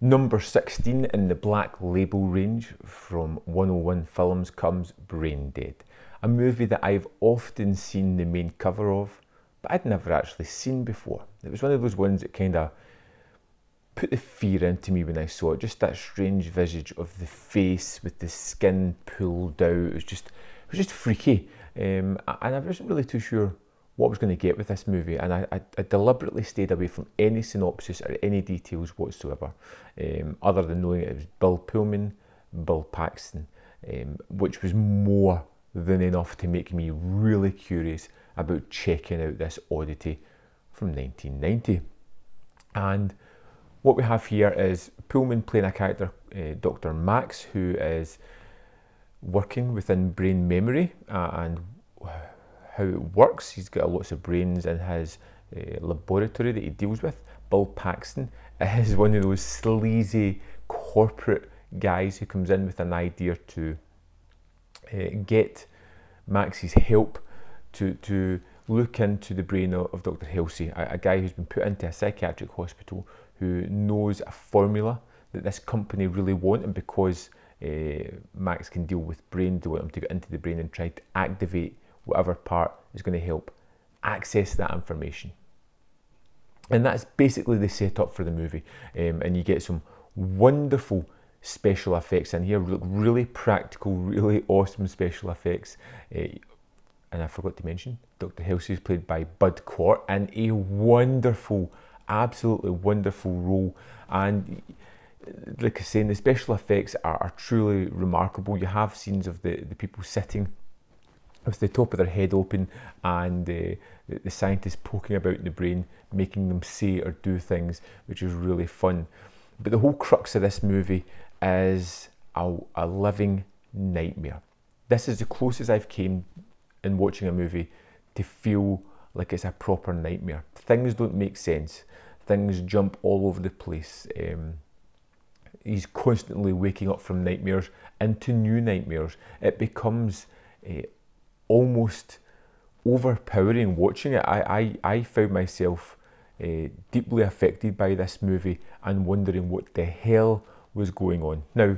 Number 16 in the Black Label range from 101 Films comes Brain Dead, a movie that I've often seen the main cover of, but I'd never actually seen before. It was one of those ones that kind of put the fear into me when I saw it, just that strange visage of the face with the skin pulled out. It was just freaky, and I wasn't really too sure what I was going to get with this movie, and I deliberately stayed away from any synopsis or any details whatsoever, other than knowing it was Bill Pullman, Bill Paxton, which was more than enough to make me really curious about checking out this oddity from 1990. And what we have here is Pullman playing a character, Dr. Max, who is working within brain memory and how it works. He's got lots of brains in his laboratory that he deals with. Bill Paxton is one of those sleazy corporate guys who comes in with an idea to get Max's help to look into the brain of Dr. Halsey, a guy who's been put into a psychiatric hospital who knows a formula that this company really want, and because Max can deal with brain, they want him to get into the brain and try to activate whatever part is going to help access that information. And that's basically the setup for the movie. And you get some wonderful special effects in here, really practical, really awesome special effects. And I forgot to mention, Dr. Halsey is played by Bud Quart in a wonderful, absolutely wonderful role. And like I say, the special effects are truly remarkable. You have scenes of the people sitting with the top of their head open, and the scientists poking about in the brain, making them say or do things, which is really fun. But the whole crux of this movie is a living nightmare. This is the closest I've came in watching a movie to feel like it's a proper nightmare. Things don't make sense. Things jump all over the place. He's constantly waking up from nightmares into new nightmares. It becomes almost overpowering watching it. I found myself deeply affected by this movie and wondering what the hell was going on. Now,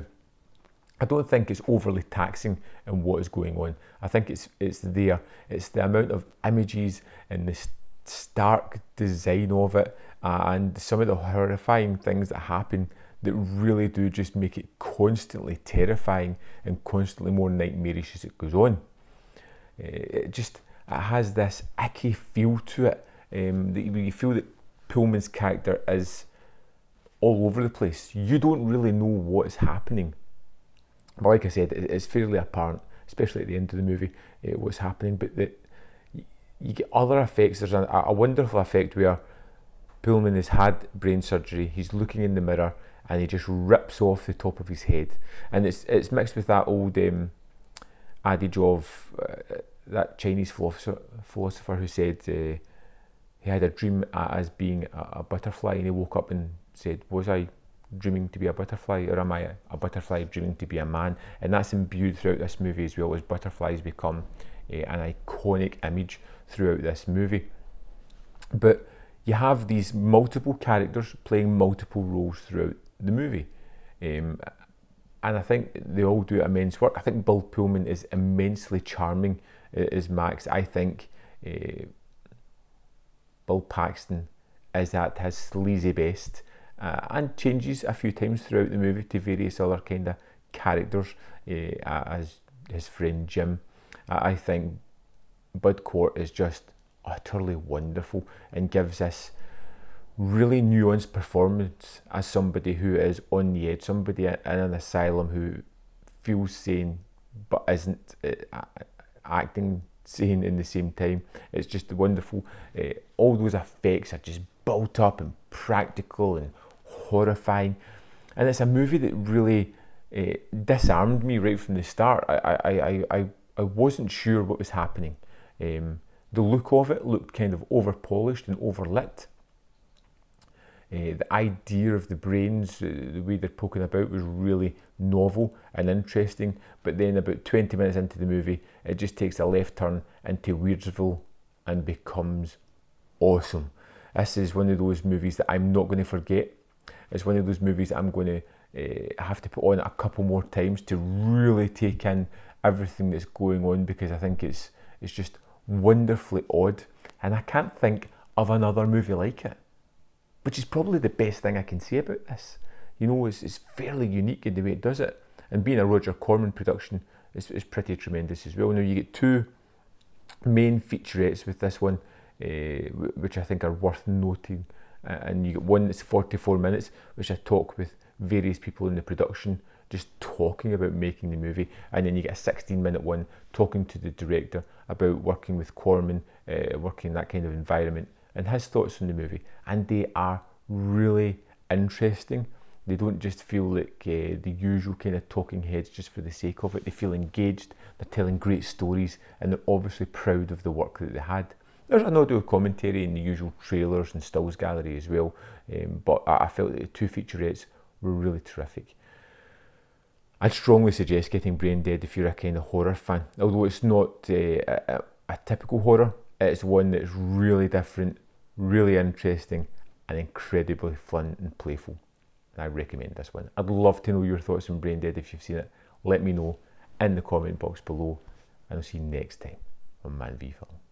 I don't think it's overly taxing in what is going on. I think it's there. It's the amount of images and the stark design of it, and some of the horrifying things that happen that really do just make it constantly terrifying and constantly more nightmarish as it goes on. It has this icky feel to it. You feel that Pullman's character is all over the place. You don't really know what is happening. But like I said, it's fairly apparent, especially at the end of the movie, what's happening. But you get other effects. There's a wonderful effect where Pullman has had brain surgery. He's looking in the mirror and he just rips off the top of his head. And it's mixed with that old adage of that Chinese philosopher who said he had a dream as being a butterfly, and he woke up and said, was I dreaming to be a butterfly, or am I a butterfly dreaming to be a man? And that's imbued throughout this movie as well, as butterflies become an iconic image throughout this movie. But you have these multiple characters playing multiple roles throughout the movie, and I think they all do immense work. I think Bill Pullman is immensely charming as Max. I think Bill Paxton is at his sleazy best, and changes a few times throughout the movie to various other kind of characters, as his friend Jim. I think Bud Quart is just utterly wonderful and gives this really nuanced performance as somebody who is on the edge, somebody in an asylum who feels sane but isn't acting sane in the same time. It's just wonderful. All those effects are just built up and practical and horrifying, and it's a movie that really disarmed me right from the start. I wasn't sure what was happening. The look of it looked kind of over polished and overlit. The idea of the brains, the way they're poking about, was really novel and interesting, but then about 20 minutes into the movie it just takes a left turn into Weirdsville and becomes awesome. This is one of those movies that I'm not going to forget. It's one of those movies that I'm going to have to put on a couple more times to really take in everything that's going on, because I think it's just wonderfully odd, and I can't think of another movie like it, which is probably the best thing I can say about this. You know, it's fairly unique in the way it does it, and being a Roger Corman production is pretty tremendous as well. Now you get two main featurettes with this one, which I think are worth noting, and you get one that's 44 minutes, which I talk with various people in the production, just talking about making the movie, and then you get a 16-minute one talking to the director about working with Corman, working in that kind of environment, and his thoughts on the movie. And they are really interesting. They don't just feel like the usual kind of talking heads just for the sake of it. They feel engaged, they're telling great stories, and they're obviously proud of the work that they had. There's an audio commentary in the usual trailers and stills gallery as well, but I felt that the two featurettes were really terrific. I'd strongly suggest getting Brain Dead if you're a kind of horror fan. Although it's not a typical horror, it's one that's really different, really interesting, and incredibly fun and playful. And I recommend this one. I'd love to know your thoughts on Brain Dead if you've seen it. Let me know in the comment box below, and I'll see you next time on Man v Film.